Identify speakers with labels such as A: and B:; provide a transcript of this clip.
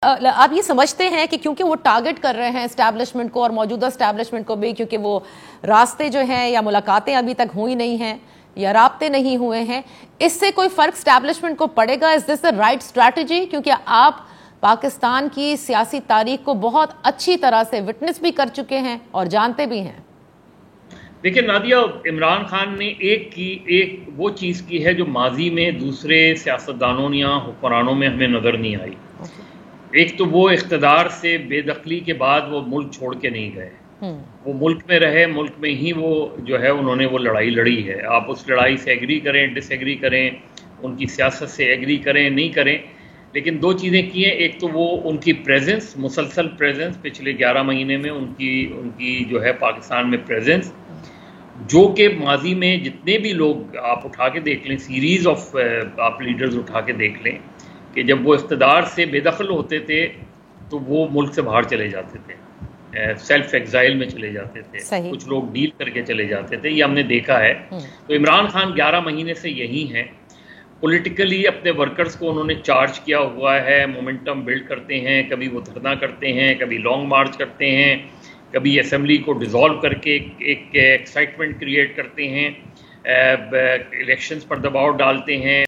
A: آپ یہ سمجھتے ہیں کہ کیونکہ وہ ٹارگٹ کر رہے ہیں اسٹیبلشمنٹ کو اور موجودہ اسٹیبلشمنٹ کو بھی، کیونکہ وہ راستے جو ہیں یا ملاقاتیں ابھی تک ہوئی نہیں ہیں یا رابطے نہیں ہوئے ہیں، اس سے کوئی فرق اسٹیبلشمنٹ کو پڑے گا؟ از دس دا رائٹ اسٹریٹجی؟ کیونکہ آپ پاکستان کی سیاسی تاریخ کو بہت اچھی طرح سے وٹنس بھی کر چکے ہیں اور جانتے بھی ہیں۔
B: دیکھیں نادیہ، عمران خان نے ایک وہ چیز کی ہے جو ماضی میں دوسرے سیاستدانوں یا حکمرانوں میں ہمیں نظر نہیں آئی۔ ایک تو وہ اقتدار سے بے دخلی کے بعد وہ ملک چھوڑ کے نہیں گئے، وہ ملک میں رہے، ملک میں ہی وہ جو ہے انہوں نے وہ لڑائی لڑی ہے۔ آپ اس لڑائی سے ایگری کریں، ڈس ایگری کریں، ان کی سیاست سے ایگری کریں، نہیں کریں، لیکن دو چیزیں کی ہیں۔ ایک تو وہ ان کی پریزنس، مسلسل پریزنس، پچھلے 11 مہینے میں ان کی جو ہے پاکستان میں پریزنس، جو کہ ماضی میں جتنے بھی لوگ آپ اٹھا کے دیکھ لیں، سیریز آف آپ لیڈرز اٹھا کے دیکھ لیں کہ جب وہ اقتدار سے بے دخل ہوتے تھے تو وہ ملک سے باہر چلے جاتے تھے، سیلف ایگزائل میں چلے جاتے تھے، کچھ لوگ ڈیل کر کے چلے جاتے تھے، یہ ہم نے دیکھا ہے۔ تو عمران خان 11 مہینے سے یہی ہیں، پولیٹیکلی اپنے ورکرز کو انہوں نے چارج کیا ہوا ہے، مومنٹم بلڈ کرتے ہیں، کبھی وہ دھرنا کرتے ہیں، کبھی لانگ مارچ کرتے ہیں، کبھی اسمبلی کو ڈیزالو کر کے ایک ایکسائٹمنٹ کریٹ کرتے ہیں، الیکشنز پر دباؤ ڈالتے ہیں۔